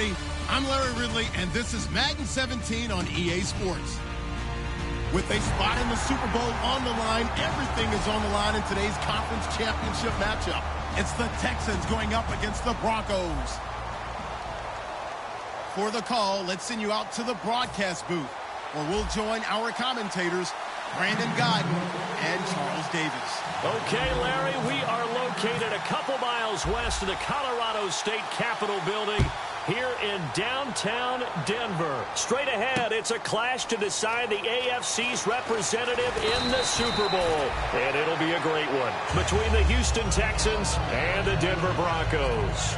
everybody. I'm Larry Ridley, and this is Madden 17 on EA Sports. With a spot in the Super Bowl on the line, everything is on the line in today's conference championship matchup. It's the Texans going up against the Broncos. For the call, let's send you out to the broadcast booth, where we'll join our commentators, Brandon Godden and Charles Davis. Okay, Larry, we are located a couple miles west of the Colorado State Capitol building here in downtown Denver. Straight ahead, it's a clash to decide the AFC's representative in the Super Bowl. And it'll be a great one between the Houston Texans and the Denver Broncos.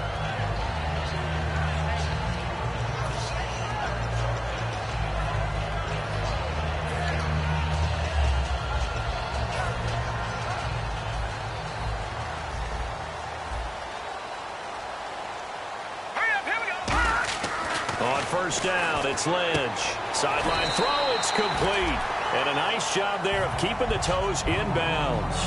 First down, it's Lynch. Sideline throw, it's complete. And a nice job there of keeping the toes in bounds.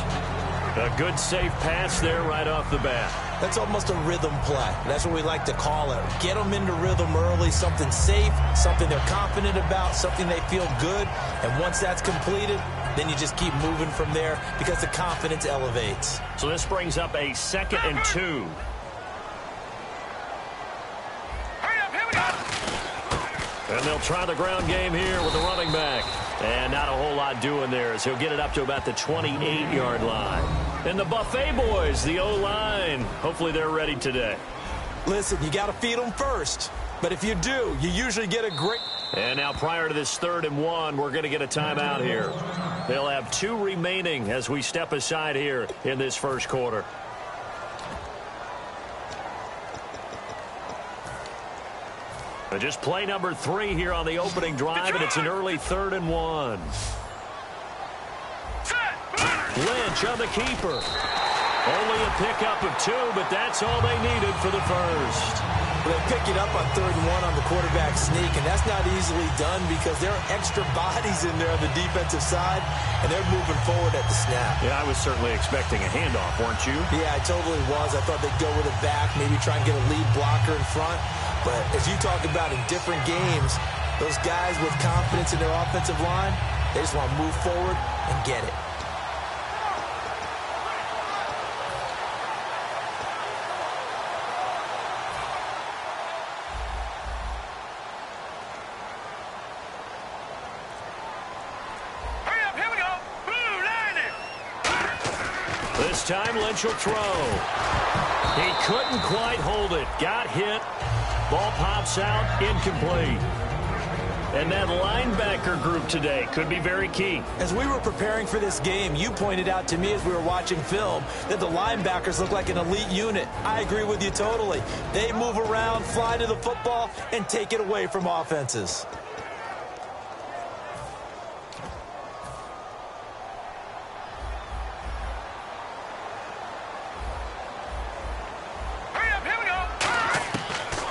A good safe pass there right off the bat. That's almost a rhythm play. That's what we like to call it. Get them into rhythm early, something safe, something they're confident about, something they feel good. And once that's completed, then you just keep moving from there because the confidence elevates. So this brings up a 2nd and 2. And they'll try the ground game here with the running back. And not a whole lot doing there as he'll get it up to about the 28-yard line. And the Buffet boys, the O-line, hopefully they're ready today. Listen, you got to feed them first. But if you do, you usually get a great... And now prior to this 3rd and 1, we're going to get a timeout here. They'll have 2 remaining as we step aside here in this first quarter. Just play number 3 here on the opening drive, and it's an early 3rd and 1. Lynch on the keeper. Only a pickup of 2, but that's all they needed for the first. Well, they pick it up on 3rd and 1 on the quarterback sneak, and that's not easily done because there are extra bodies in there on the defensive side, and they're moving forward at the snap. Yeah, I was certainly expecting a handoff, weren't you? Yeah, I totally was. I thought they'd go with it back, maybe try and get a lead blocker in front. But as you talk about in different games, those guys with confidence in their offensive line, they just want to move forward and get it. Hurry up, here we go. Blue line it. This time Lynch will throw. He couldn't quite hold it. Got hit. Ball pops out, incomplete. And that linebacker group today could be very key. As we were preparing for this game, you pointed out to me as we were watching film that the linebackers look like an elite unit. I agree with you totally. They move around, fly to the football, and take it away from offenses.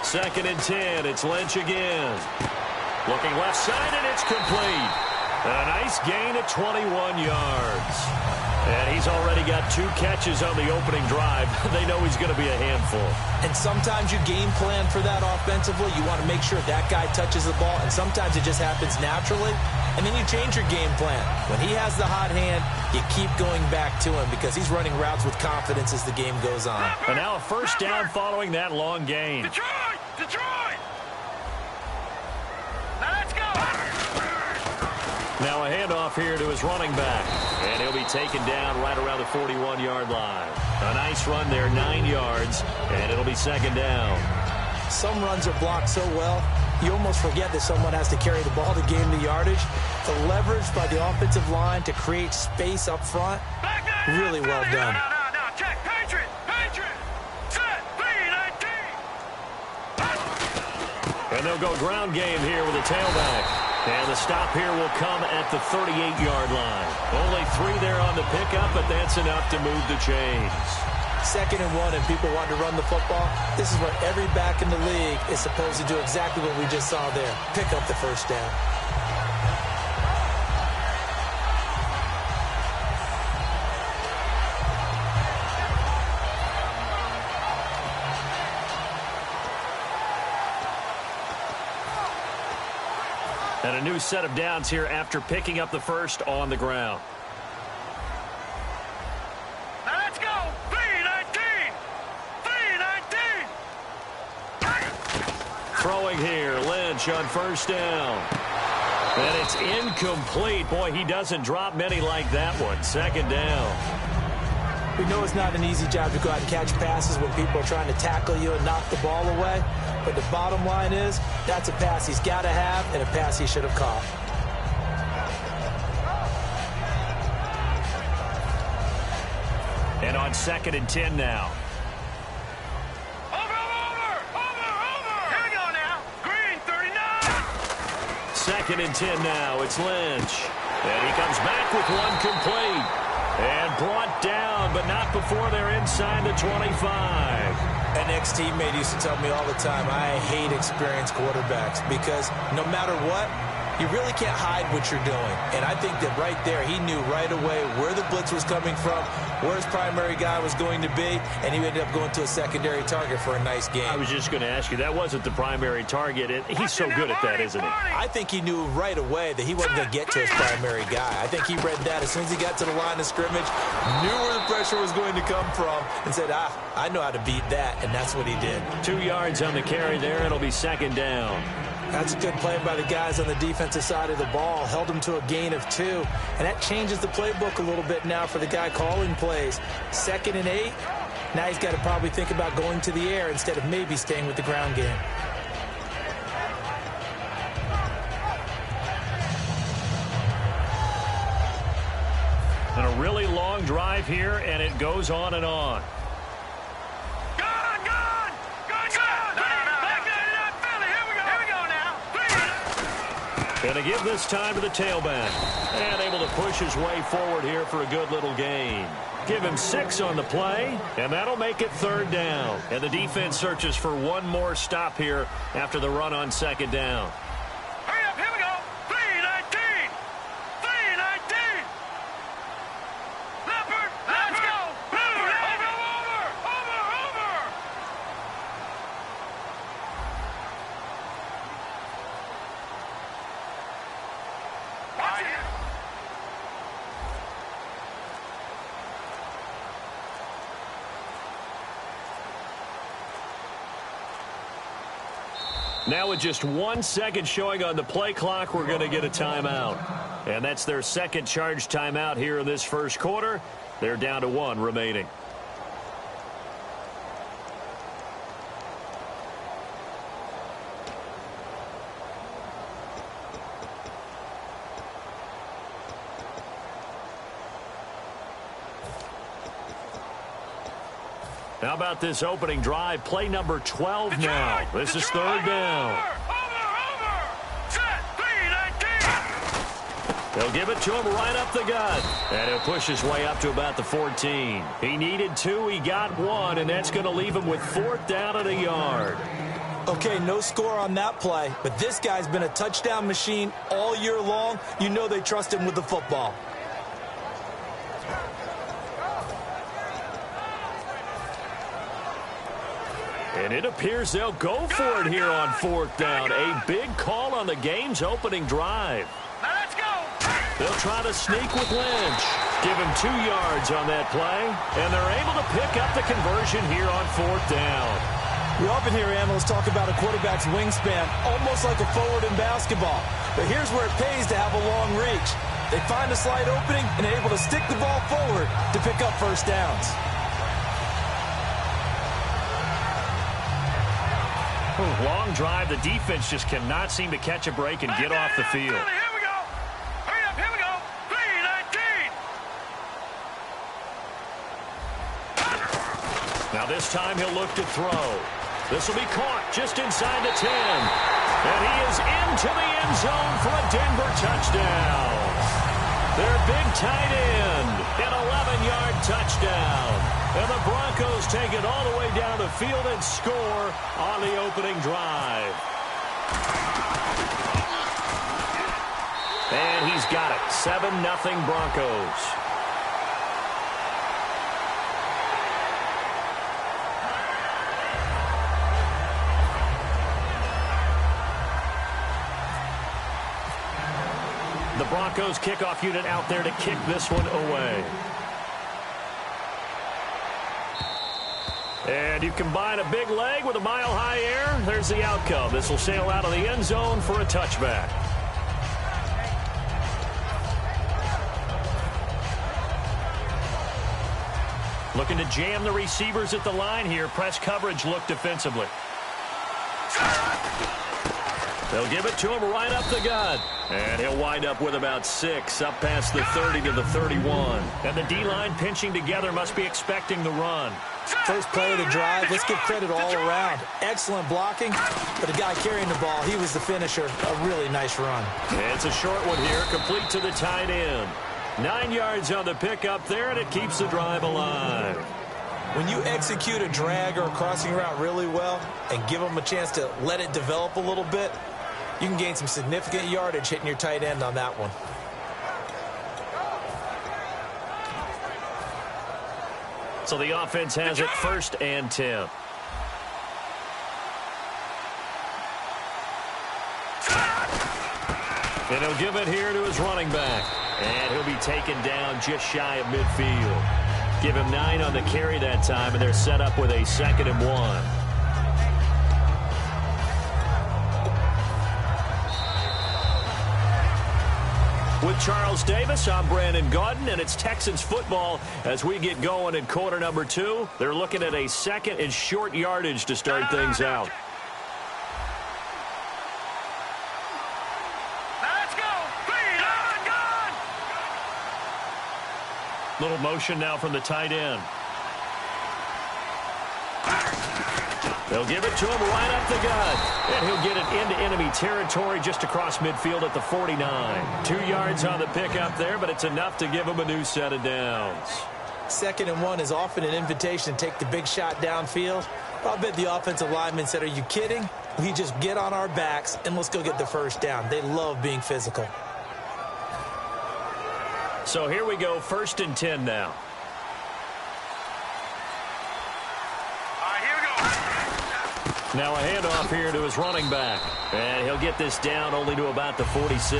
Second and 10, it's Lynch again. Looking left side, and it's complete. A nice gain at 21 yards. And he's already got 2 catches on the opening drive. They know he's going to be a handful. And sometimes you game plan for that offensively. You want to make sure that guy touches the ball, and sometimes it just happens naturally. And then you change your game plan. When he has the hot hand, you keep going back to him because he's running routes with confidence as the game goes on. And now a first down following that long gain. Detroit! Detroit! Now let's go! Now a handoff here to his running back. And he'll be taken down right around the 41-yard line. A nice run there, 9 yards, and it'll be 2nd down. Some runs are blocked so well, you almost forget that someone has to carry the ball to gain the yardage. The leverage by the offensive line to create space up front, really well done. Now, check. Patriot! Patriot! Set! 3-19! And they'll go ground game here with a tailback. And the stop here will come at the 38-yard line. Only 3 there on the pickup, but that's enough to move the chains. 2nd and 1 and people want to run the football. This is where every back in the league is supposed to do exactly what we just saw there. Pick up the first down. And a new set of downs here after picking up the first on the ground. Now let's go. 3-19. 3-19. Throwing here, Lynch on first down. And it's incomplete. Boy, he doesn't drop many like that one. Second down. We know it's not an easy job to go out and catch passes when people are trying to tackle you and knock the ball away. But the bottom line is, that's a pass he's got to have and a pass he should have caught. And on 2nd and 10 now. Over. Here we go now. Green, 39. 2nd and 10 now. It's Lynch. And he comes back with one complete. And brought down, but not before they're inside the 25. An ex-teammate used to tell me all the time, I hate experienced quarterbacks because no matter what, you really can't hide what you're doing. And I think that right there, he knew right away where the blitz was coming from, where his primary guy was going to be, and he ended up going to a secondary target for a nice game. I was just going to ask you, that wasn't the primary target. He's so good at that, isn't he? I think he knew right away that he wasn't going to get to his primary guy. I think he read that as soon as he got to the line of scrimmage, knew where the pressure was going to come from, and said, I know how to beat that, and that's what he did. 2 yards on the carry there. It'll be second down. That's a good play by the guys on the defensive side of the ball. Held him to a gain of 2. And that changes the playbook a little bit now for the guy calling plays. 2nd and 8. Now he's got to probably think about going to the air instead of maybe staying with the ground game. And a really long drive here, and it goes on and on. Going to give this time to the tailback. And able to push his way forward here for a good little gain. Give him 6 on the play, and that'll make it 3rd down. And the defense searches for one more stop here after the run on 2nd down. Hurry up, here we go. 3-19. 3-19. Leopard, let's go. Over. Watch it. Now with just 1 second showing on the play clock, we're going to get a timeout. And that's their second charge timeout here in this first quarter. They're down to 1 remaining. How about this opening drive? Play number 12 now. This is 3rd down. Over. Set. 3-19. They'll give it to him right up the gut. And he'll push his way up to about the 14. He needed 2. He got 1. And that's going to leave him with 4th down and a yard. Okay, no score on that play. But this guy's been a touchdown machine all year long. You know they trust him with the football. And it appears they'll go for it here on 4th down. A big call on the game's opening drive. Now let's go. They'll try to sneak with Lynch. Give him 2 yards on that play. And they're able to pick up the conversion here on 4th down. We often hear analysts talk about a quarterback's wingspan, almost like a forward in basketball. But here's where it pays to have a long reach. They find a slight opening and are able to stick the ball forward to pick up first downs. Long drive. The defense just cannot seem to catch a break and get off the field. Here we go. Hurry up, here we go. 3-19. Now this time he'll look to throw. This will be caught just inside the 10. And he is into the end zone for a Denver touchdown. Their big tight end, an 11-yard touchdown. And the Broncos take it all the way down the field and score on the opening drive. And he's got it. 7-0 Broncos. Broncos kickoff unit out there to kick this one away. And you combine a big leg with a mile-high air, there's the outcome. This will sail out of the end zone for a touchback. Looking to jam the receivers at the line here. Press coverage look defensively. They'll give it to him right up the gut. And he'll wind up with about 6, up past the 30 to the 31. And the D-line pinching together must be expecting the run. First play of the drive, let's give credit all around. Excellent blocking, but the guy carrying the ball, he was the finisher. A really nice run. It's a short one here, complete to the tight end. 9 yards on the pickup there, and it keeps the drive alive. When you execute a drag or a crossing route really well and give them a chance to let it develop a little bit, you can gain some significant yardage hitting your tight end on that one. So the offense has it 1st and 10. And he'll give it here to his running back. And he'll be taken down just shy of midfield. Give him 9 on the carry that time, and they're set up with a 2nd and 1. With Charles Davis, I'm Brandon Gaudin, and it's Texans football as we get going in quarter number 2. They're looking at a 2nd and short yardage to start things out. Let's go. Gone. Little motion now from the tight end. They'll give it to him right up the gut. And he'll get it into enemy territory just across midfield at the 49. 2 yards on the pickup there, but it's enough to give him a new set of downs. 2nd and 1 is often an invitation to take the big shot downfield. I'll bet the offensive lineman said, are you kidding? We just get on our backs and let's go get the first down. They love being physical. So here we go, 1st and 10 now. Now a handoff here to his running back. And he'll get this down only to about the 46.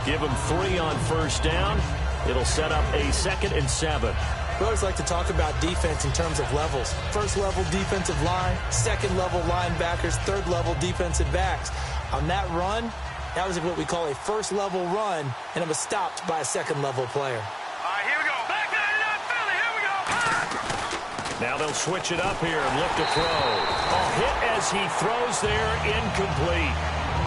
Give him 3 on 1st down. It'll set up a 2nd and 7. We always like to talk about defense in terms of levels. 1st level defensive line, 2nd level linebackers, 3rd level defensive backs. On that run, that was what we call a 1st level run, and it was stopped by a 2nd level player. All right, here we go. Back there, not Philly. Here we go. Now they'll switch it up here and look to throw. A hit as he throws there, incomplete.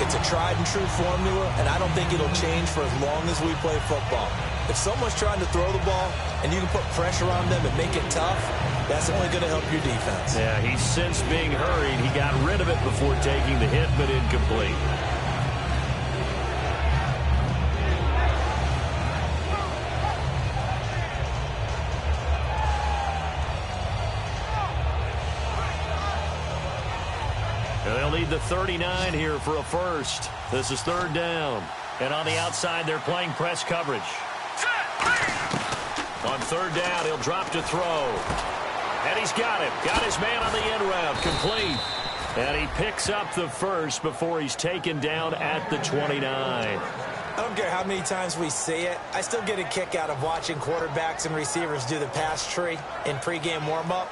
It's a tried and true formula, and I don't think it'll change for as long as we play football. If someone's trying to throw the ball and you can put pressure on them and make it tough, that's only going to help your defense. Yeah, he's since being hurried. He got rid of it before taking the hit, but incomplete. They'll need the 39 here for a first. This is 3rd down. And on the outside, they're playing press coverage. On 3rd down, he'll drop to throw. And he's got him. Got his man on the end route. Complete. And he picks up the first before he's taken down at the 29. I don't care how many times we see it. I still get a kick out of watching quarterbacks and receivers do the pass tree in pregame warm-up.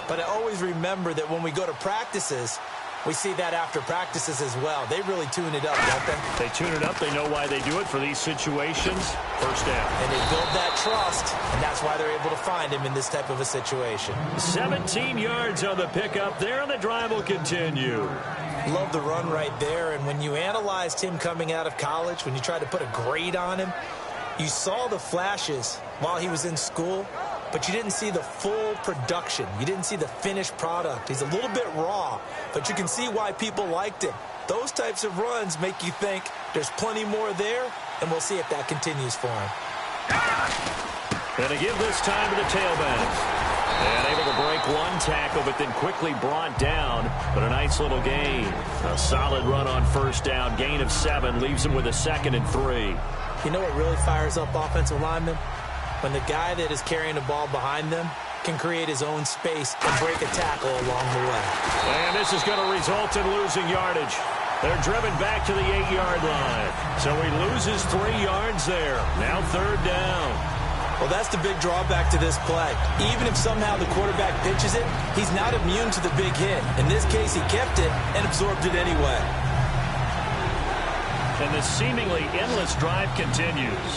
But I always remember that when we go to practices, we see that after practices as well. They really tune it up, don't they? They tune it up. They know why they do it for these situations. 1st down. And they build that trust, and that's why they're able to find him in this type of a situation. 17 yards on the pickup there, and the drive will continue. Love the run right there, and when you analyzed him coming out of college, when you tried to put a grade on him, you saw the flashes while he was in school, but you didn't see the full production. You didn't see the finished product. He's a little bit raw, but you can see why people liked him. Those types of runs make you think there's plenty more there, and we'll see if that continues for him. And to give this time to the tailbacks. And able to break one tackle, but then quickly brought down. But a nice little gain. A solid run on 1st down. Gain of 7 leaves him with a 2nd and 3. You know what really fires up offensive linemen? When the guy that is carrying the ball behind them can create his own space and break a tackle along the way. And this is going to result in losing yardage. They're driven back to the 8-yard line. So he loses 3 yards there. Now 3rd down. Well, that's the big drawback to this play. Even if somehow the quarterback pitches it, he's not immune to the big hit. In this case, he kept it and absorbed it anyway. And the seemingly endless drive continues.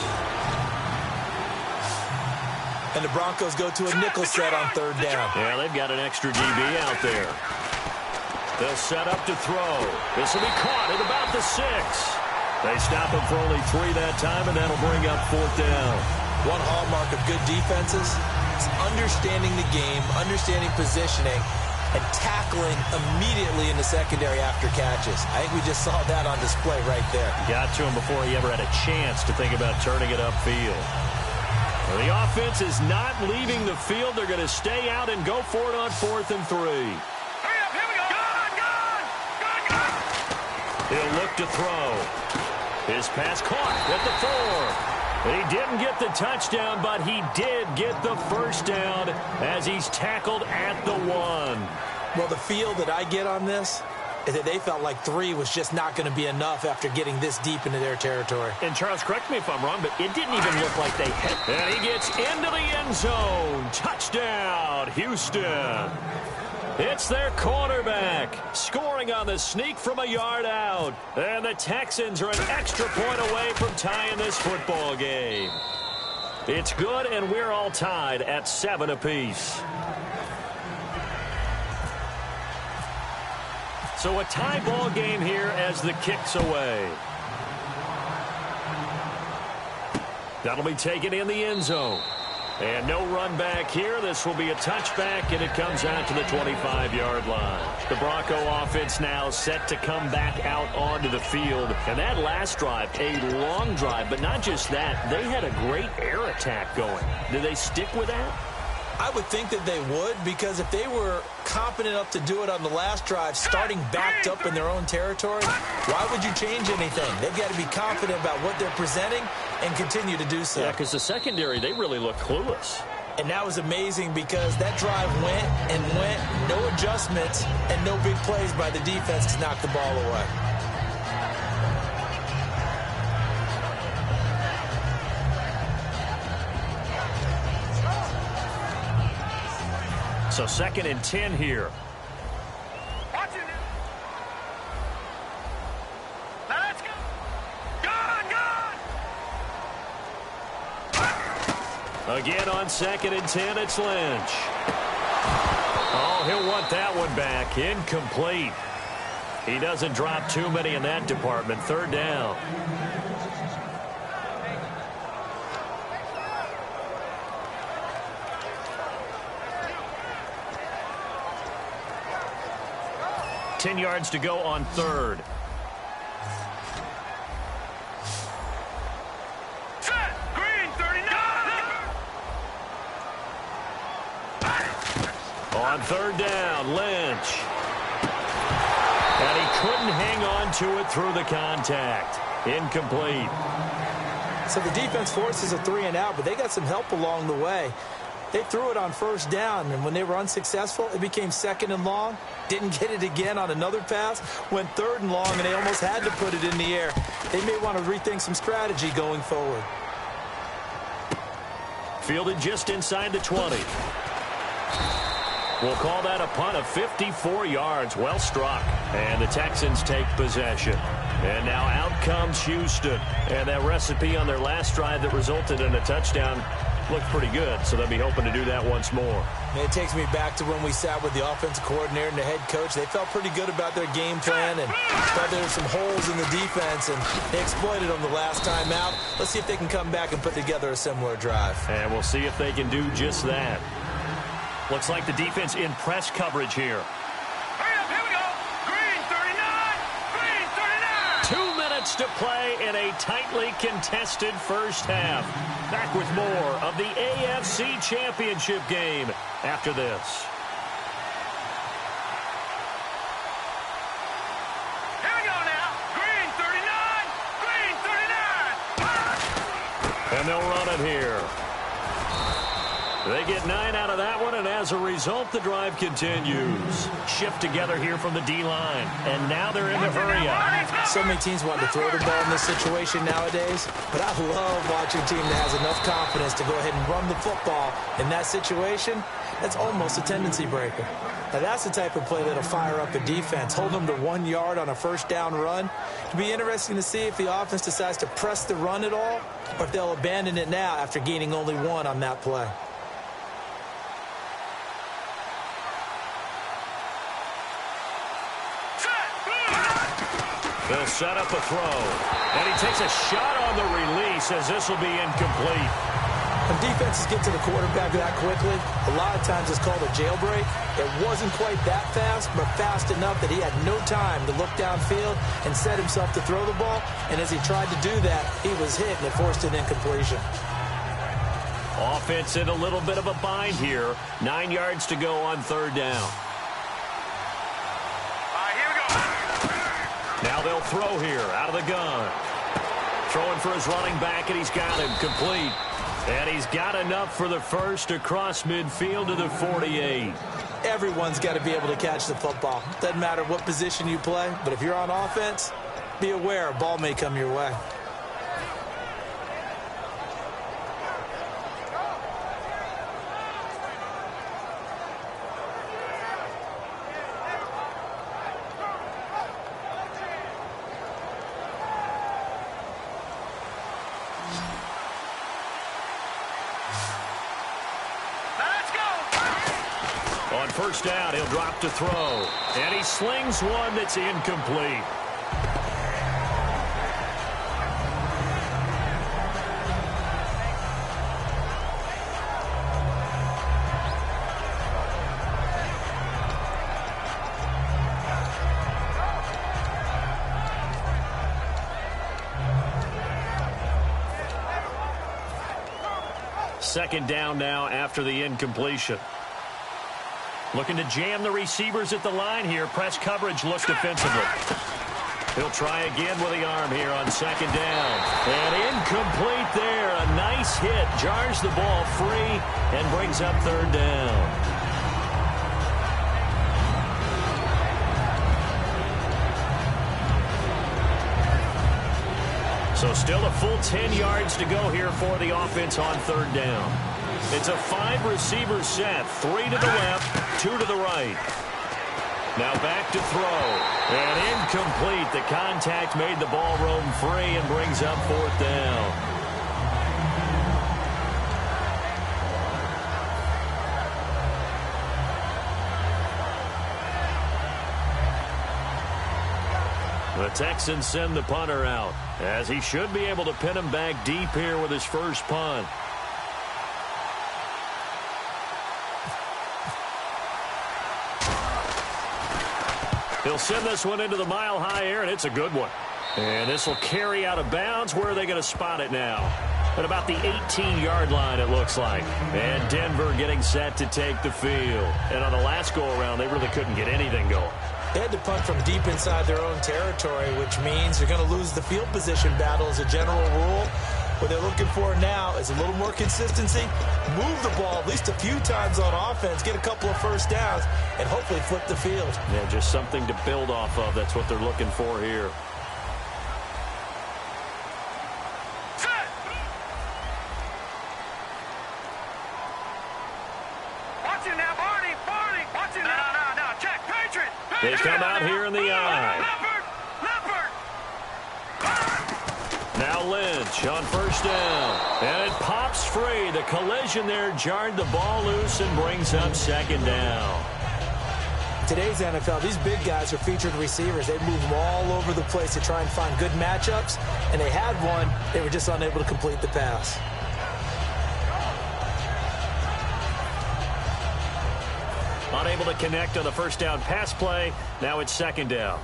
And the Broncos go to a nickel set on 3rd down. Yeah, they've got an extra DB out there. They'll set up to throw. This will be caught at about the 6. They stop him for only 3 that time, and that'll bring up 4th down. One hallmark of good defenses is understanding the game, understanding positioning, and tackling immediately in the secondary after catches. I think we just saw that on display right there. Got to him before he ever had a chance to think about turning it upfield. Well, the offense is not leaving the field. They're going to stay out and go for it on 4th and 3. He'll look to throw. His pass caught at the 4. He didn't get the touchdown, but he did get the 1st down as he's tackled at the 1. Well, the feel that I get on this is that they felt like 3 was just not going to be enough after getting this deep into their territory. And Charles, correct me if I'm wrong, but it didn't even look like they hit. And he gets into the end zone. Touchdown, Houston. It's their quarterback scoring on the sneak from a yard out. And the Texans are an extra point away from tying this football game. It's good, and we're all tied at 7 apiece. So a tie ball game here as the kick's away. That'll be taken in the end zone. And no run back here. This will be a touchback, and it comes out to the 25-yard line. The Bronco offense now set to come back out onto the field. And that last drive, a long drive, but not just that. They had a great air attack going. Do they stick with that? I would think that they would, because if they were confident enough to do it on the last drive, starting backed up in their own territory, why would you change anything? They've got to be confident about what they're presenting and continue to do so. Yeah, because the secondary, they really look clueless. And that was amazing because that drive went and went, no adjustments, and no big plays by the defense to knock the ball away. So 2nd and 10 here. Watch it. Now let's go. Gone. Again on 2nd and 10, it's Lynch. Oh, he'll want that one back. Incomplete. He doesn't drop too many in that department. 3rd down. $10 yards to go on 3rd. Set. Green 39. On 3rd down, Lynch. And he couldn't hang on to it through the contact. Incomplete. So the defense forces a 3 and out, but they got some help along the way. They threw it on 1st down, and when they were unsuccessful, it became 2nd and long. Didn't get it again on another pass. Went 3rd and long, and they almost had to put it in the air. They may want to rethink some strategy going forward. Fielded just inside the 20. We'll call that a punt of 54 yards. Well struck. And the Texans take possession. And now out comes Houston. And that recipe on their last drive that resulted in a touchdown looked pretty good, so they'll be hoping to do that once more. It takes me back to when we sat with the offensive coordinator and the head coach. They felt pretty good about their game plan and thought there were some holes in the defense, and they exploited them the last time out. Let's see if they can come back and put together a similar drive. And we'll see if they can do just that. Looks like the defense in press coverage here. Hurry up, here we go. Green 39. Green 39. 2 minutes to play in a tightly contested first half. Back with more of the AFC Championship game after this. Here we go now. Green 39. Green 39. And they'll run it here. They get 9 out of that one, and as a result, the drive continues. Shift together here from the D-line, and now they're in the hurry up. So many teams want to throw the ball in this situation nowadays, but I love watching a team that has enough confidence to go ahead and run the football in that situation. That's almost a tendency breaker. Now, that's the type of play that'll fire up a defense, hold them to 1 yard on a first down run. It'll be interesting to see if the offense decides to press the run at all, or if they'll abandon it now after gaining only 1 on that play. They'll set up a throw. And he takes a shot on the release as this will be incomplete. When defenses get to the quarterback that quickly, a lot of times it's called a jailbreak. It wasn't quite that fast, but fast enough that he had no time to look downfield and set himself to throw the ball. And as he tried to do that, he was hit and it forced an incompletion. Offense in a little bit of a bind here. 9 yards to go on third down. Now they'll throw here out of the gun. Throwing for his running back, and he's got him complete. And he's got enough for the first across midfield to the 48. Everyone's got to be able to catch the football. Doesn't matter what position you play, but if you're on offense, be aware a ball may come your way. On first down, he'll drop to throw. And he slings one that's incomplete. Second down now after the incompletion. Looking to jam the receivers at the line here. Press coverage looks defensively. He'll try again with the arm here on second down. And incomplete there. A nice hit. Jars the ball free and brings up third down. So still a full 10 yards to go here for the offense on third down. It's a 5-receiver set. 3 to the left, 2 to the right. Now back to throw. And incomplete. The contact made the ball roam free and brings up fourth down. The Texans send the punter out, as he should be able to pin him back deep here with his first punt. He'll send this one into the mile-high air, and it's a good one. And this will carry out of bounds. Where are they going to spot it now? At about the 18-yard line, it looks like. And Denver getting set to take the field. And on the last go-around, they really couldn't get anything going. They had to punt from deep inside their own territory, which means you're going to lose the field position battle as a general rule. What they're looking for now is a little more consistency, move the ball at least a few times on offense, get a couple of first downs, and hopefully flip the field. Yeah, just something to build off of. That's what they're looking for here. Watch it now, Barney. Watch it now. No. Check. Patriot. They come out here in the eye. Leopard. Now Lynch on first down. And it pops free. The collision there jarred the ball loose and brings up second down. Today's NFL, these big guys are featured receivers. They move them all over the place to try and find good matchups. And they had one. They were just unable to complete the pass. Unable to connect on the first down pass play. Now it's second down.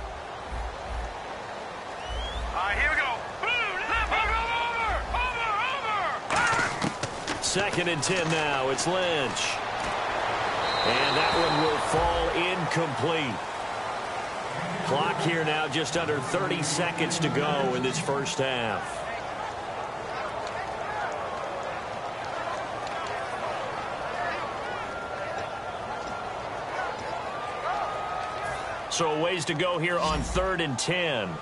Here we go. Second and 10 now. It's Lynch. And that one will fall incomplete. Clock here now just under 30 seconds to go in this first half. So a ways to go here on 3rd and 10. No.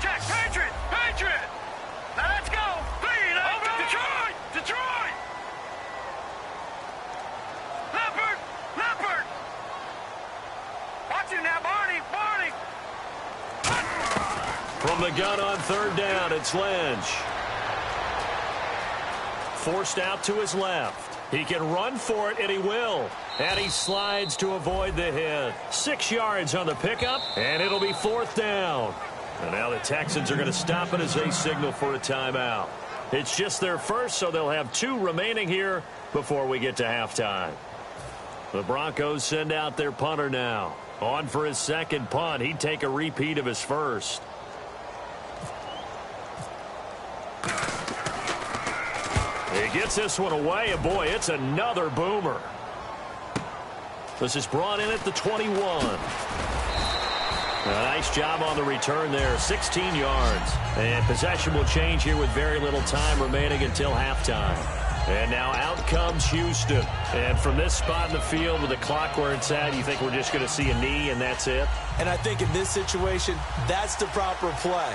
Check. Patriot. Now let's go. Lead. Over. Detroit. Leopard. Watch him now, Barney. From the gun on 3rd down, it's Lynch. Forced out to his left. He can run for it, and he will. And he slides to avoid the hit. 6 yards on the pickup, and it'll be 4th down. And now the Texans are going to stop it as they signal for a timeout. It's just their first, so they'll have 2 remaining here before we get to halftime. The Broncos send out their punter now. On for his second punt. He'd take a repeat of his first. He gets this one away, and boy, it's another boomer. This is brought in at the 21. A nice job on the return there, 16 yards. And possession will change here with very little time remaining until halftime. And now out comes Houston. And from this spot in the field with the clock where it's at, you think we're just going to see a knee and that's it? And I think in this situation, that's the proper play.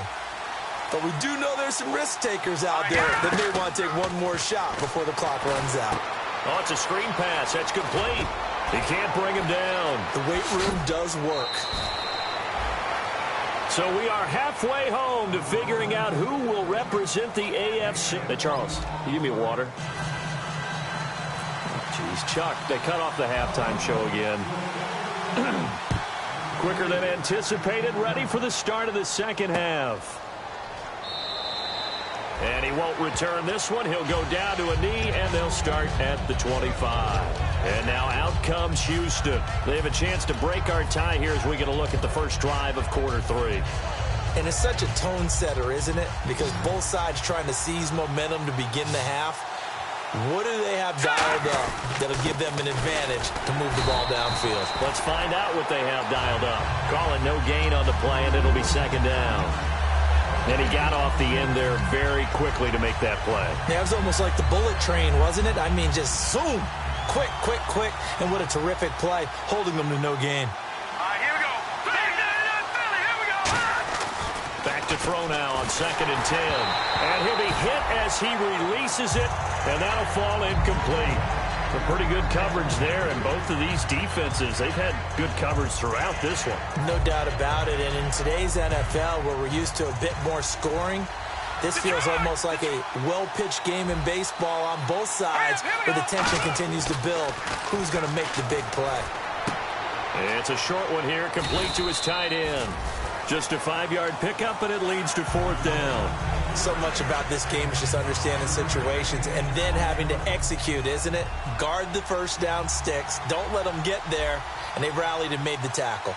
But we do know there's some risk takers out there that may want to take one more shot before the clock runs out. Oh, it's a screen pass. That's complete. He can't bring him down. The weight room does work. So we are halfway home to figuring out who will represent the AFC. Hey, Charles, can you give me water? Jeez, Chuck, they cut off the halftime show again. Quicker than anticipated, ready for the start of the second half. And he won't return this one. He'll go down to a knee, and they'll start at the 25. And now out comes Houston. They have a chance to break our tie here as we get a look at the first drive of quarter 3. And it's such a tone setter, isn't it? Because both sides trying to seize momentum to begin the half. What do they have dialed up that'll give them an advantage to move the ball downfield? Let's find out what they have dialed up. Call it no gain on the play, and it'll be 2nd down. And he got off the end there very quickly to make that play. Yeah, it was almost like the bullet train, wasn't it? I mean, just zoom. Quick. And what a terrific play, holding them to no gain. All right, here we go. Philly, here we go. Back to throw now on 2nd and 10. And he'll be hit as he releases it, and that'll fall incomplete. Some pretty good coverage there, and both of these defenses, they've had good coverage throughout this one. No doubt about it, and in today's NFL, where we're used to a bit more scoring, this feels almost like a well-pitched game in baseball on both sides, where the tension continues to build. Who's going to make the big play? It's a short one here, complete to his tight end. Just a 5-yard pickup, and it leads to 4th down. So much about this game is just understanding situations and then having to execute, isn't it? Guard the first down sticks. Don't let them get there. And they rallied and made the tackle.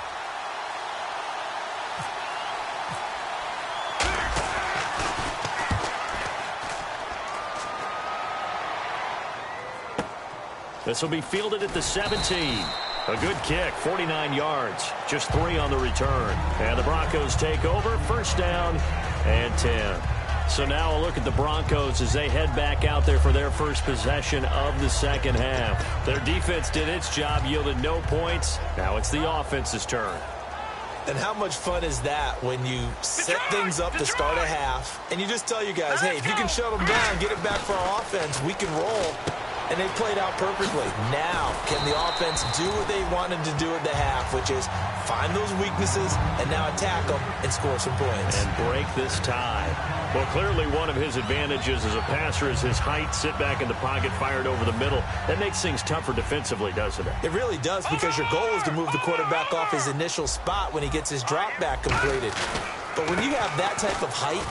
This will be fielded at the 17. A good kick, 49 yards, just 3 on the return. And the Broncos take over, 1st down and 10. So now a look at the Broncos as they head back out there for their first possession of the second half. Their defense did its job, yielded no points. Now it's the offense's turn. And how much fun is that when you set things up to start a half and you just tell you guys, hey, if you can shut them down, get it back for our offense, we can roll. And they played out perfectly. Now, can the offense do what they wanted to do at the half, which is find those weaknesses and now attack them and score some points. And break this tie. Well, clearly one of his advantages as a passer is his height, sit back in the pocket, fired over the middle. That makes things tougher defensively, doesn't it? It really does, because your goal is to move the quarterback off his initial spot when he gets his drop back completed. But when you have that type of height,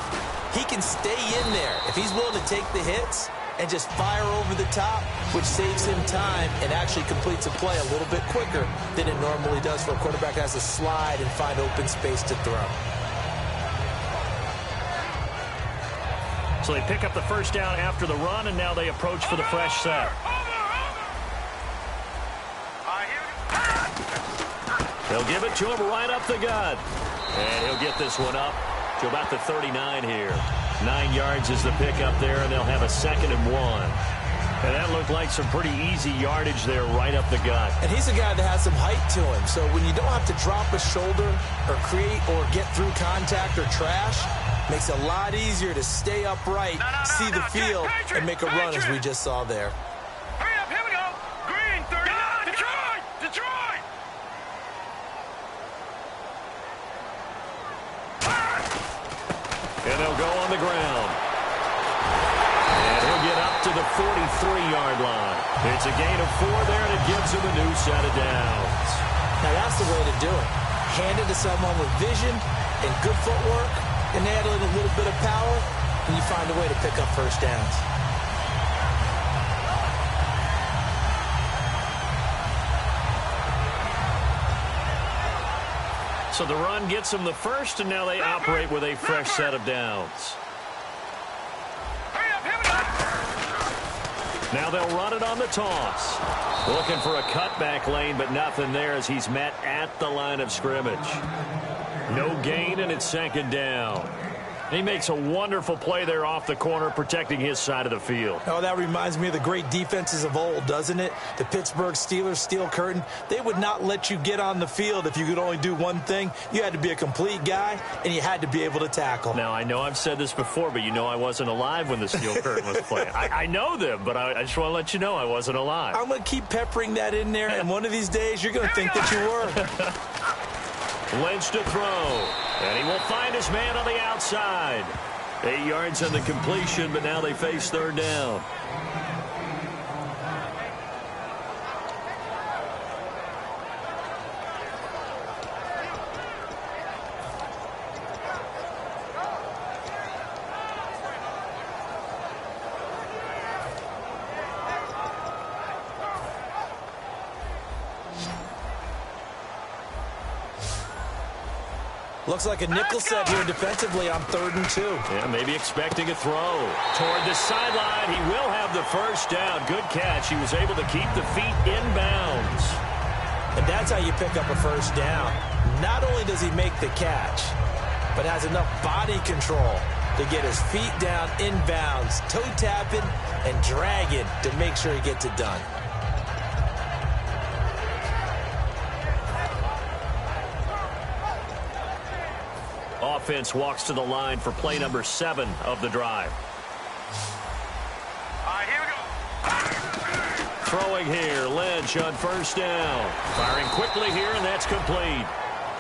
he can stay in there. If he's willing to take the hits and just fire over the top, which saves him time and actually completes a play a little bit quicker than it normally does for a quarterback that has to slide and find open space to throw. So they pick up the first down after the run, and now they approach for the fresh set. They'll give it to him right up the gut. And he'll get this one up to about the 39 here. 9 yards is the pickup there, and they'll have a 2nd and 1. And that looked like some pretty easy yardage there right up the gut. And he's a guy that has some height to him. So when you don't have to drop a shoulder or create or get through contact or trash, makes it a lot easier to stay upright, see the field, and make a run as we just saw there. Hurry up, here we go. Green, 30. Detroit! Detroit! And they'll go on the ground. And he'll get up to the 43-yard line. It's a gain of 4 there, and it gives him a new set of downs. Now that's the way to do it. Hand it to someone with vision and good footwork, and add in a little bit of power, and you find a way to pick up first downs. So the run gets them the first, and now they operate with a fresh set of downs. Hurry up, here we go. Now they'll run it on the toss. Looking for a cutback lane, but nothing there as he's met at the line of scrimmage. No gain, and it's second down. He makes a wonderful play there off the corner, protecting his side of the field. Oh, that reminds me of the great defenses of old, doesn't it? The Pittsburgh Steelers steel curtain. They would not let you get on the field if you could only do one thing. You had to be a complete guy, and you had to be able to tackle. Now, I know I've said this before, but you know I wasn't alive when the steel curtain was playing. I know them, but I just want to let you know I wasn't alive. I'm going to keep peppering that in there, and one of these days you're going to think that you were. Lynch to throw, and he will find his man on the outside. 8 yards on the completion, but now they face third down. Looks like a nickel set here defensively on 3rd and 2. Yeah, maybe expecting a throw. Toward the sideline, he will have the first down. Good catch. He was able to keep the feet in bounds. And that's how you pick up a first down. Not only does he make the catch, but has enough body control to get his feet down in bounds, toe tapping and dragging to make sure he gets it done. Offense walks to the line for play number 7 of the drive. All right, here we go. Throwing here, Lynch on first down. Firing quickly here, and that's complete.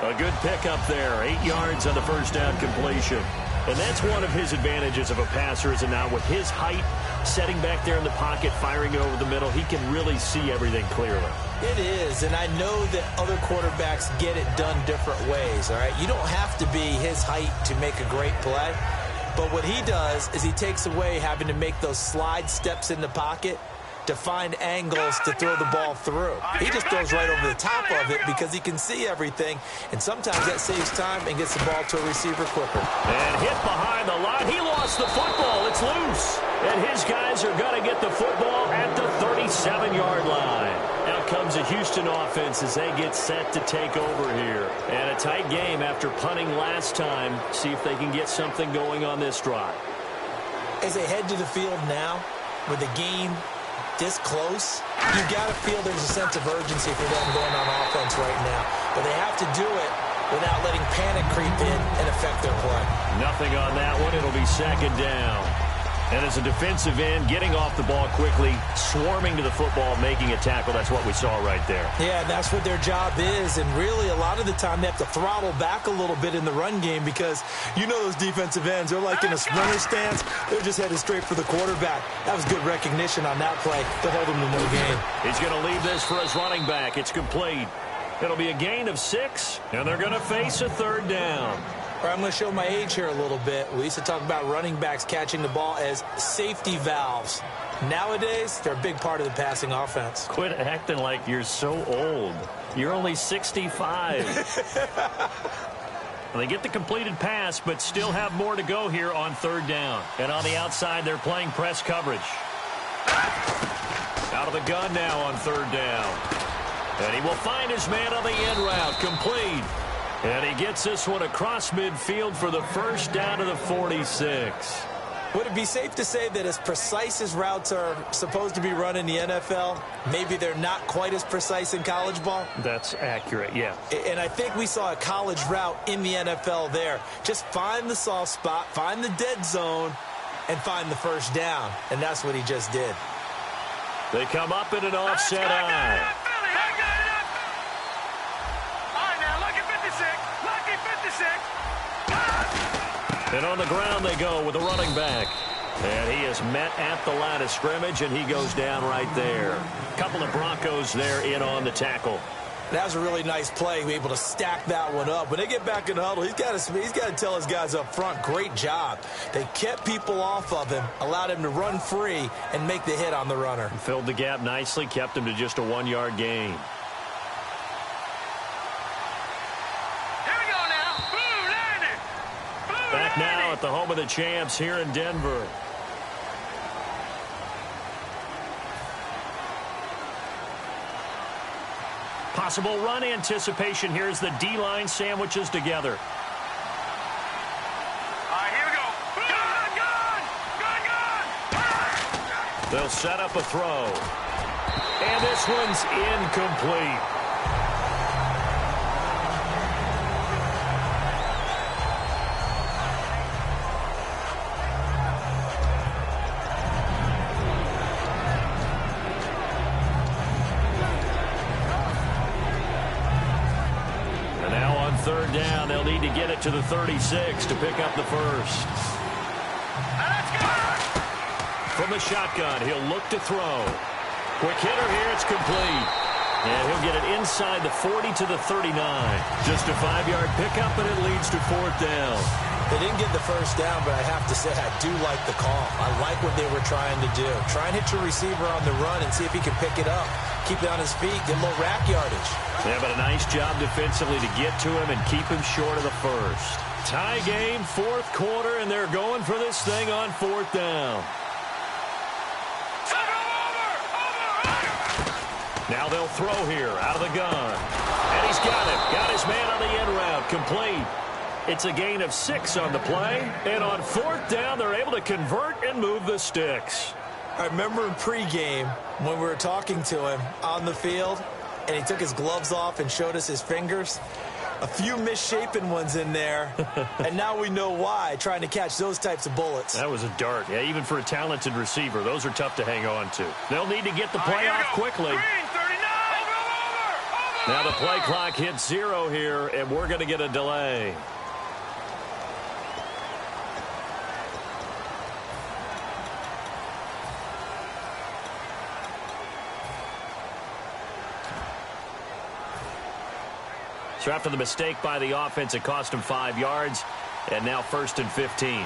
A good pickup there, 8 yards on the first down completion. And that's one of his advantages of a passer, is it not? With his height, setting back there in the pocket, firing it over the middle, he can really see everything clearly. It is, and I know that other quarterbacks get it done different ways, all right? You don't have to be his height to make a great play, but what he does is he takes away having to make those slide steps in the pocket to find angles to throw the ball through. He just throws right over the top of it because he can see everything, and sometimes that saves time and gets the ball to a receiver quicker. And hit behind the line. He lost the football. It's loose. And his guys are going to get the football at the 37-yard line. Out comes the Houston offense as they get set to take over here. And a tight game after punting last time. See if they can get something going on this drive. As they head to the field now, with the game this close, you got to feel there's a sense of urgency for them going on offense right now. But they have to do it without letting panic creep in and affect their play. Nothing on that one. It'll be second down. And as a defensive end, getting off the ball quickly, swarming to the football, making a tackle, that's what we saw right there. Yeah, that's what their job is. And really, a lot of the time, they have to throttle back a little bit in the run game because you know those defensive ends, they're like in a sprinter stance. They're just headed straight for the quarterback. That was good recognition on that play to hold him to no gain. He's going to leave this for his running back. It's complete. It'll be a gain of 6, and they're going to face a third down. I'm going to show my age here a little bit. We used to talk about running backs catching the ball as safety valves. Nowadays, they're a big part of the passing offense. Quit acting like you're so old. You're only 65. Well, they get the completed pass, but still have more to go here on third down. And on the outside, they're playing press coverage. Out of the gun now on third down. And he will find his man on the end route, complete. And he gets this one across midfield for the first down to the 46. Would it be safe to say that as precise as routes are supposed to be run in the NFL, maybe they're not quite as precise in college ball? That's accurate, yeah. And I think we saw a college route in the NFL there. Just find the soft spot, find the dead zone, and find the first down. And that's what he just did. They come up in an offset eye. And on the ground they go with the running back. And he is met at the line of scrimmage, and he goes down right there. A couple of Broncos there in on the tackle. That was a really nice play, able to stack that one up. When they get back in the huddle, he's got to tell his guys up front, great job. They kept people off of him, allowed him to run free and make the hit on the runner. Filled the gap nicely, kept him to just a 1-yard gain. Back now at the home of the champs here in Denver. Possible run anticipation here as the D-line sandwiches together. All right, here we go. Gun! They'll set up a throw. And this one's incomplete. Third down, they'll need to get it to the 36 to pick up the first. From the shotgun, he'll look to throw. Quick hitter here, it's complete. And he'll get it inside the 40 to the 39. Just a 5-yard pickup, and it leads to fourth down. They didn't get the first down, but I have to say I do like the call. I like what they were trying to do. Try and hit your receiver on the run and see if he can pick it up. Keep it on his feet, get a little rack yardage. Yeah, but a nice job defensively to get to him and keep him short of the first. Tie game, fourth quarter, and they're going for this thing on fourth down. Now they'll throw here out of the gun. And he's got it. Got his man on the end route. Complete. It's a gain of 6 on the play. And on fourth down, they're able to convert and move the sticks. I remember in pregame when we were talking to him on the field, and he took his gloves off and showed us his fingers. A few misshapen ones in there, and now we know why, trying to catch those types of bullets. That was a dart. Yeah, even for a talented receiver, those are tough to hang on to. They'll need to get the play off quickly. Now the play clock hits 0 here, and we're going to get a delay. So after the mistake by the offense, it cost him 5 yards, and now 1st and 15. Here we go.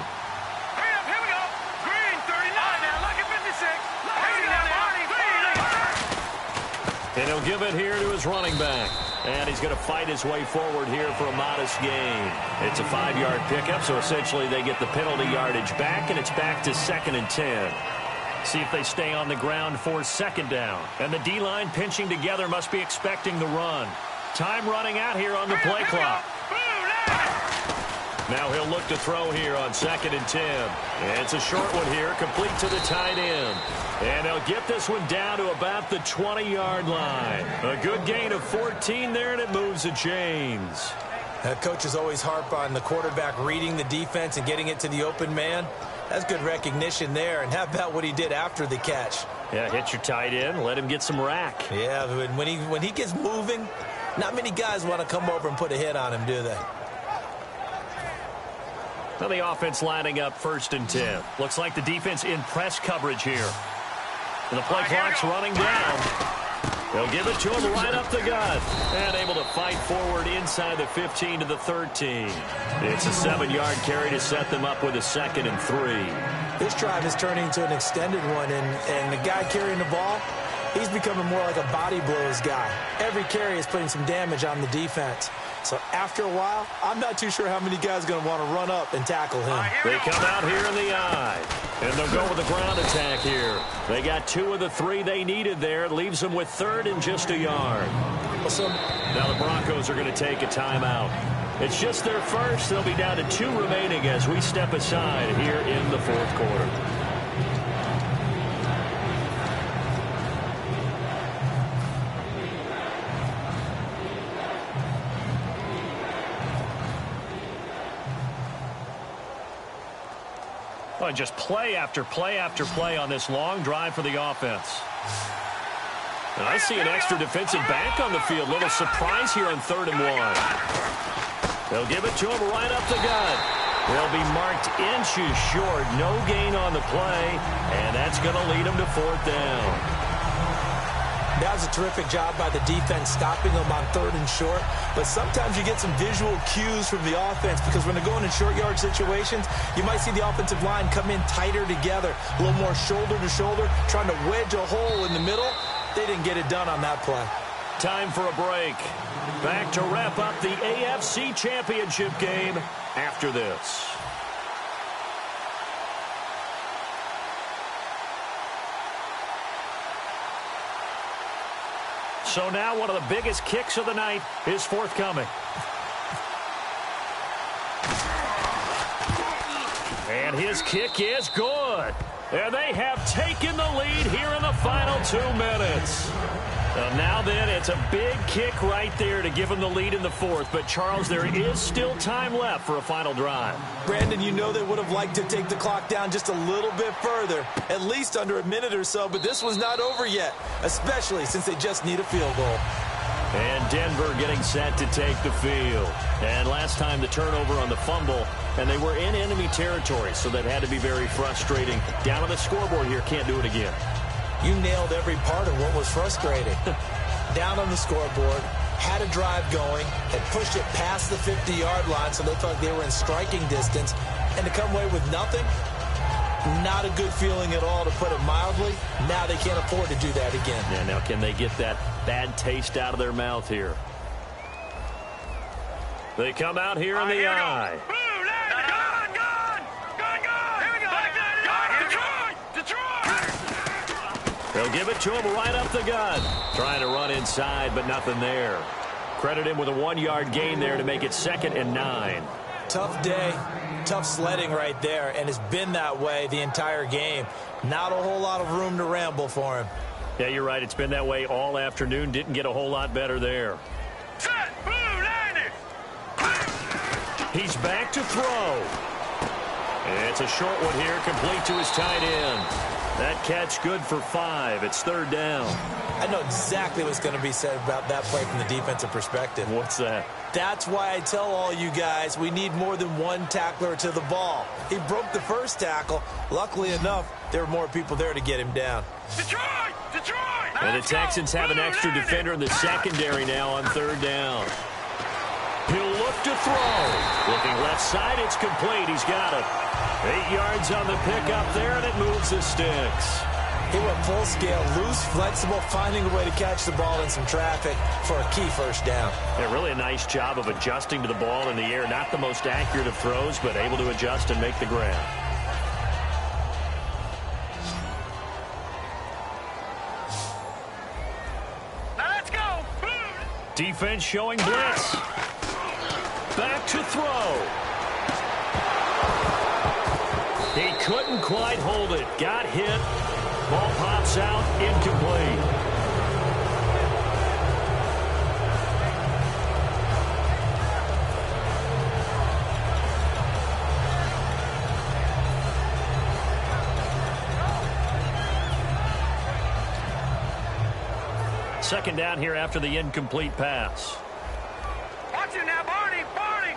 Green, 39 now. Lucky 56. And he'll give it here to his running back. And he's going to fight his way forward here for a modest gain. It's a 5-yard pickup, so essentially they get the penalty yardage back, and it's back to 2nd and 10. See if they stay on the ground for 2nd down. And the D-line pinching together must be expecting the run. Time running out here on the play clock. Now he'll look to throw here on 2nd and 10. And it's a short one here, complete to the tight end. And they'll get this one down to about the 20-yard line. A good gain of 14 there, and it moves the chains. Coaches always harp on the quarterback reading the defense and getting it to the open man. That's good recognition there. And how about what he did after the catch? Yeah, hit your tight end, let him get some rack. Yeah, when he gets moving, not many guys want to come over and put a hit on him, do they? Now the offense lining up 1st and 10. Looks like the defense in press coverage here. And the play clock's running down. They'll give it to him right up the gut. And able to fight forward inside the 15 to the 13. It's a 7-yard carry to set them up with a 2nd and 3. This drive is turning into an extended one, and the guy carrying the ball, he's becoming more like a body blows guy. Every carry is putting some damage on the defense. So after a while, I'm not too sure how many guys are going to want to run up and tackle him. They come out here in the eye. And they'll go with the ground attack here. They got 2 of the 3 they needed there. It leaves them with 3rd and just a yard. Now the Broncos are going to take a timeout. It's just their first. They'll be down to 2 remaining as we step aside here in the fourth quarter. Oh, just play after play after play on this long drive for the offense. And I see an extra defensive back on the field. Little surprise here on 3rd and 1. They'll give it to him right up the gut. They'll be marked inches short. No gain on the play, and that's going to lead them to 4th down. That was a terrific job by the defense stopping them on 3rd and short. But sometimes you get some visual cues from the offense because when they're going in short yard situations, you might see the offensive line come in tighter together, a little more shoulder to shoulder, trying to wedge a hole in the middle. They didn't get it done on that play. Time for a break. Back to wrap up the AFC Championship game after this. So now one of the biggest kicks of the night is forthcoming. And his kick is good. And they have taken the lead here in the final 2 minutes. Now then, it's a big kick right there to give them the lead in the 4th. But, Charles, there is still time left for a final drive. Brandon, you know they would have liked to take the clock down just a little bit further, at least under a minute or so. But this was not over yet, especially since they just need a field goal. And Denver getting set to take the field. And last time the turnover on the fumble, and they were in enemy territory, so that had to be very frustrating. Down on the scoreboard here, can't do it again. You nailed every part of what was frustrating. Down on the scoreboard, had a drive going, had pushed it past the 50-yard line so they felt they were in striking distance, and to come away with nothing, not a good feeling at all, to put it mildly. Now they can't afford to do that again. Yeah, now can they get that bad taste out of their mouth here? They come out here in the eye. They'll give it to him right up the gut. Trying to run inside, but nothing there. Credit him with a 1-yard gain there to make it 2nd and 9. Tough day, tough sledding right there, and it's been that way the entire game. Not a whole lot of room to ramble for him. Yeah, you're right. It's been that way all afternoon. Didn't get a whole lot better there. Set, blue, landing. He's back to throw. It's a short one here, complete to his tight end. That catch good for 5. It's 3rd down. I know exactly what's going to be said about that play from the defensive perspective. What's that? That's why I tell all you guys we need more than one tackler to the ball. He broke the first tackle. Luckily enough, there were more people there to get him down. Detroit! Detroit! And the Texans have an extra defender in the secondary now on 3rd down. He'll look to throw. Looking left side, it's complete. He's got it. 8 yards on the pickup there, and it moves the sticks. He went full scale, loose, flexible, finding a way to catch the ball in some traffic for a key first down. Yeah, really a nice job of adjusting to the ball in the air. Not the most accurate of throws, but able to adjust and make the grab. Now let's go! Defense showing blitz. Back to throw. He couldn't quite hold it. Got hit. Ball pops out. Incomplete. Second down here after the incomplete pass. Watch it now, Barney! Barney!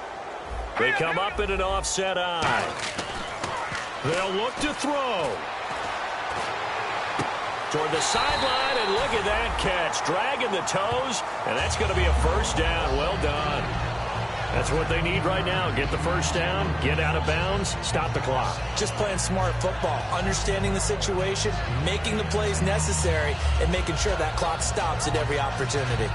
They come up in an offset eye. They'll look to throw. Toward the sideline, and look at that catch. Dragging the toes, and that's going to be a first down. Well done. That's what they need right now. Get the first down, get out of bounds, stop the clock. Just playing smart football, understanding the situation, making the plays necessary, and making sure that clock stops at every opportunity.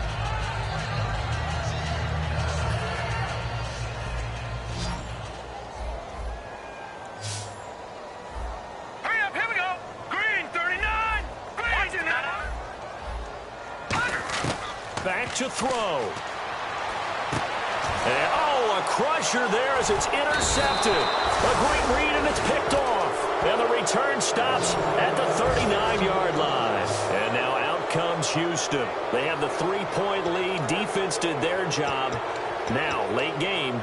Hurry up, here we go! Green, 39! Green! Back to throw. And, oh, a crusher there as it's intercepted. A great read, and it's picked off. And the return stops at the 39-yard line. And now out comes Houston. They have the 3-point lead. Defense did their job. Now, late game.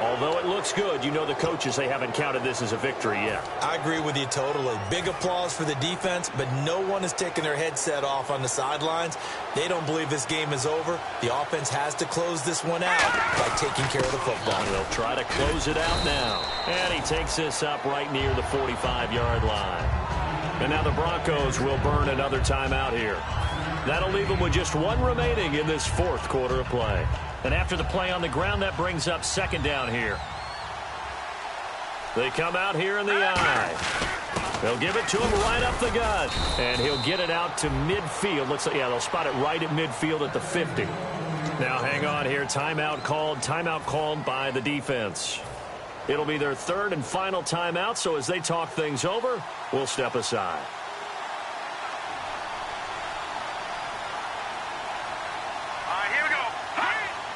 Although it looks good, you know the coaches, they haven't counted this as a victory yet. I agree with you totally. Big applause for the defense, but no one is taking their headset off on the sidelines. They don't believe this game is over. The offense has to close this one out by taking care of the football. They'll try to close it out now. And he takes this up right near the 45-yard line. And now the Broncos will burn another timeout here. That'll leave them with just one remaining in this fourth quarter of play. And after the play on the ground, that brings up second down here. They come out here in the eye. They'll give it to him right up the gut. And he'll get it out to midfield. Looks like, yeah, they'll spot it right at midfield at the 50. Now hang on here. Timeout called by the defense. It'll be their third and final timeout, so as they talk things over, we'll step aside.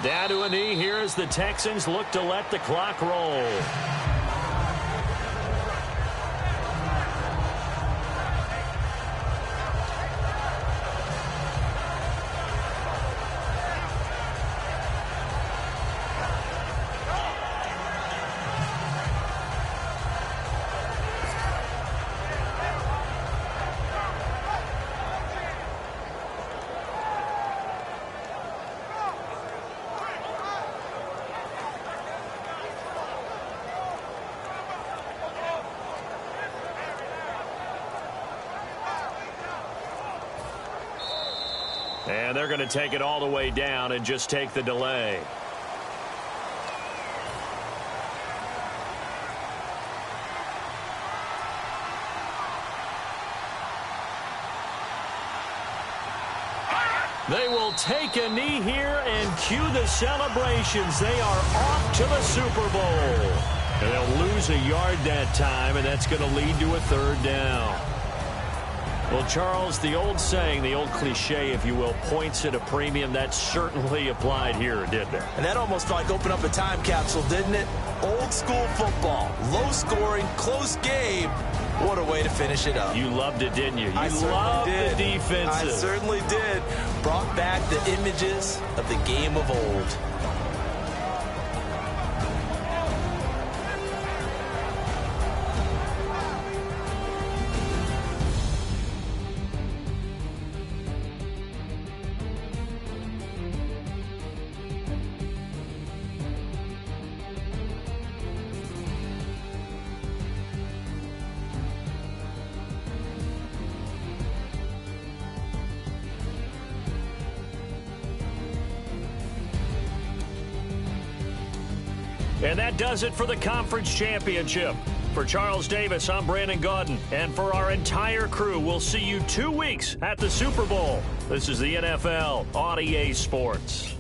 Down to a knee here as the Texans look to let the clock roll. And they're going to take it all the way down and just take the delay. They will take a knee here and cue the celebrations. They are off to the Super Bowl. And they'll lose a yard that time, and that's going to lead to a third down. Well, Charles, the old saying, the old cliche, if you will, points at a premium, that certainly applied here, didn't it? And that almost like opened up a time capsule, didn't it? Old school football, low scoring, close game. What a way to finish it up. You loved it, didn't you? You loved the defensive. I certainly did. Brought back the images of the game of old. And that does it for the conference championship. For Charles Davis, I'm Brandon Gaudin. And for our entire crew, we'll see you 2 weeks at the Super Bowl. This is the NFL on EA Sports.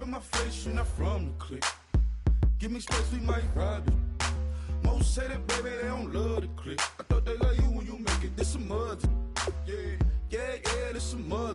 In my face, you're not from the clique. Give me space, we might ride it. Most say that, baby, they don't love the clique. I thought they love you when you make it. This some mud. Yeah, this some mud.